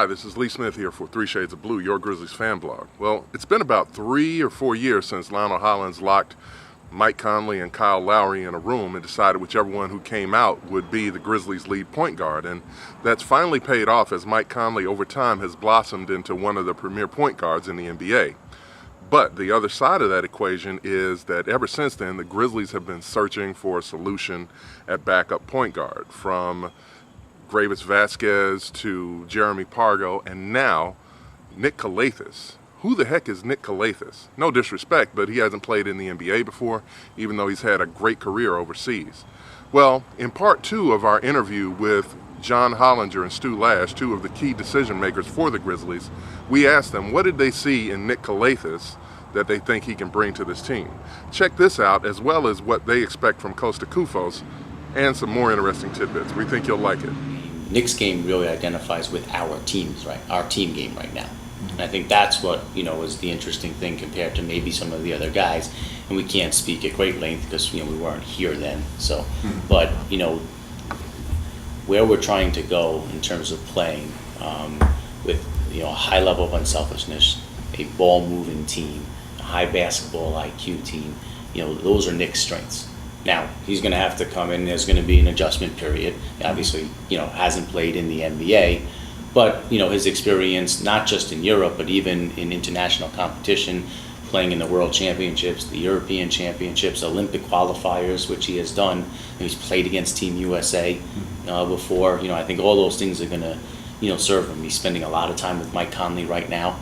Hi, this is Lee Smith here for 3 Shades of Blue, your Grizzlies fan blog. Well, it's been about 3 or 4 years since Lionel Hollins locked Mike Conley and Kyle Lowry in a room and decided whichever one who came out would be the Grizzlies' lead point guard. And that's finally paid off as Mike Conley over time has blossomed into one of the premier point guards in the NBA. But the other side of that equation is that ever since then, the Grizzlies have been searching for a solution at backup point guard, from Greivis Vasquez to Jeremy Pargo, and now Nick Calathes. Who the heck is Nick Calathes? No disrespect, but he hasn't played in the NBA before, even though he's had a great career overseas. Well, in part 2 of our interview with John Hollinger and Stu Lash, 2 of the key decision makers for the Grizzlies, we asked them what did they see in Nick Calathes that they think he can bring to this team. Check this out, as well as what they expect from Kosta Koufos and some more interesting tidbits. We think you'll like it. Nick's game really identifies with our teams, right? Our team game right now. And I think that's what, is the interesting thing compared to maybe some of the other guys. And we can't speak at great length because, we weren't here then. So, but, where we're trying to go in terms of playing with, a high level of unselfishness, a ball-moving team, a high basketball IQ team, those are Nick's strengths. Now, he's going to have to come in. There's going to be an adjustment period. Obviously, hasn't played in the NBA, but, his experience, not just in Europe, but even in international competition, playing in the World Championships, the European Championships, Olympic qualifiers, which he has done. He's played against Team USA before. I think all those things are going to, serve him. He's spending a lot of time with Mike Conley right now,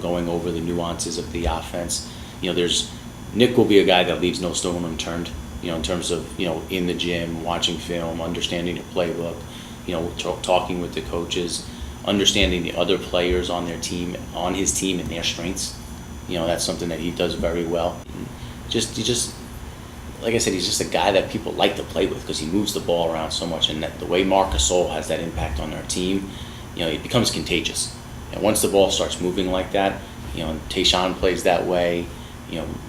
going over the nuances of the offense. Nick will be a guy that leaves no stone unturned. In terms of, in the gym, watching film, understanding the playbook, talking with the coaches, understanding the other players on their team, on his team and their strengths. That's something that he does very well. Like I said, he's just a guy that people like to play with because he moves the ball around so much, and that the way Marc Gasol has that impact on our team, it becomes contagious. And once the ball starts moving like that, Tayshaun plays that way.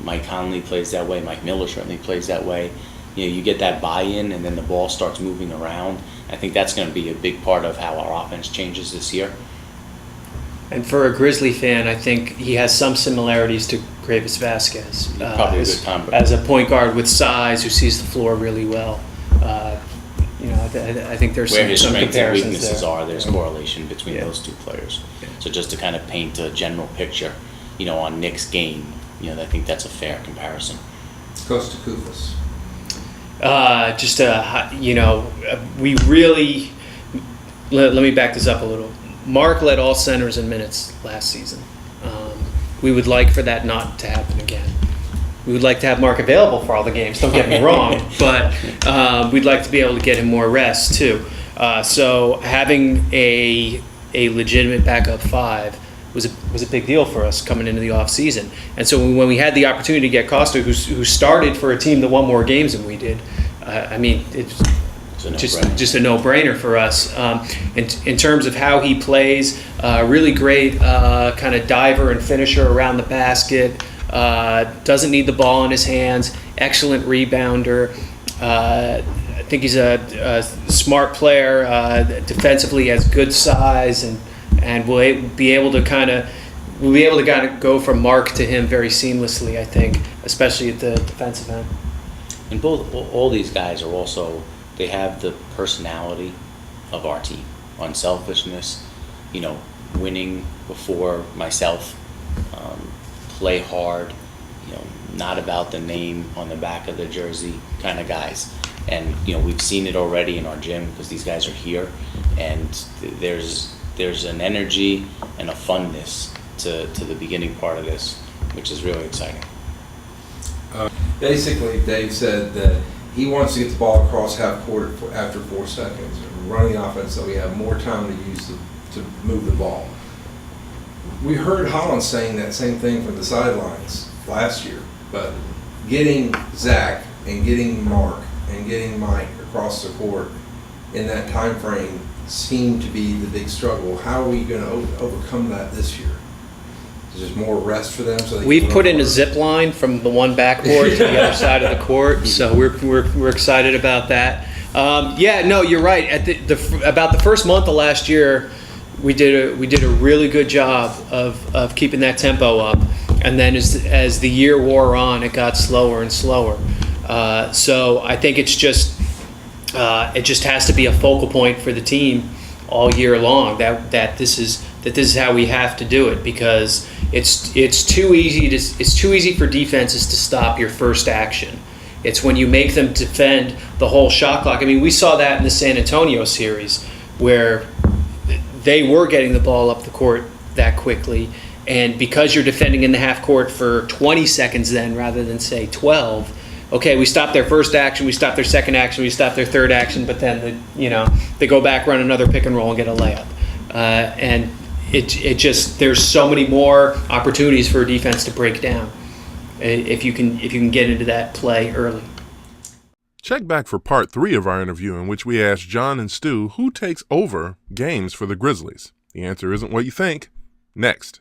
Mike Conley plays that way. Mike Miller certainly plays that way. You get that buy-in, and then the ball starts moving around. I think that's going to be a big part of how our offense changes this year. And for a Grizzly fan, I think he has some similarities to Greivis Vasquez. Probably a good combo. As a point guard with size who sees the floor really well. I think there's where his some strengths and comparisons weaknesses there. are. There's correlation between those two players. Yeah. So just to kind of paint a general picture, on Nick's game, I think that's a fair comparison. Kosta Koufos. We really, let me back this up a little. Marc led all centers in minutes last season. We would like for that not to happen again. We would like to have Marc available for all the games, don't get me wrong, but we'd like to be able to get him more rest too. So having a legitimate backup 5 was a big deal for us coming into the off season. And so when we had the opportunity to get Kosta, who started for a team that won more games than we did, it's just a no-brainer for us. In terms of how he plays, really great kind of diver and finisher around the basket. Doesn't need the ball in his hands. Excellent rebounder. I think he's a smart player. Defensively, has good size, and we'll be able to kind of go from Marc to him very seamlessly, I think, especially at the defensive end. And all these guys are also, they have the personality of our team. Unselfishness, winning before myself, play hard, not about the name on the back of the jersey kind of guys. And, we've seen it already in our gym because these guys are here, and there's an energy and a funness to the beginning part of this, which is really exciting. Basically, Dave said that he wants to get the ball across half court after 4 seconds, running the offense so we have more time to use to move the ball. We heard Holland saying that same thing from the sidelines last year, but getting Zach and getting Marc and getting Mike across the court in that time frame seemed to be the big struggle. How are we going to overcome that this year? Is there more rest for them? So we've put in a zip line from the one backboard to the other side of the court, so we're excited about that. You're right. At about the first month of last year, we did a really good job of keeping that tempo up, and then as the year wore on, it got slower and slower. So I think it just has to be a focal point for the team all year long, that this is how we have to do it, because it's too easy for defenses to stop your first action. It's when you make them defend the whole shot clock. I mean, we saw that in the San Antonio series where they were getting the ball up the court that quickly, and because you're defending in the half court for 20 seconds then rather than say 12, okay, we stop their first action, we stop their second action, we stop their third action, but then they go back, run another pick and roll and get a layup. And it just, there's so many more opportunities for a defense to break down if you can get into that play early. Check back for part 3 of our interview, in which we asked John and Stu who takes over games for the Grizzlies. The answer isn't what you think. Next.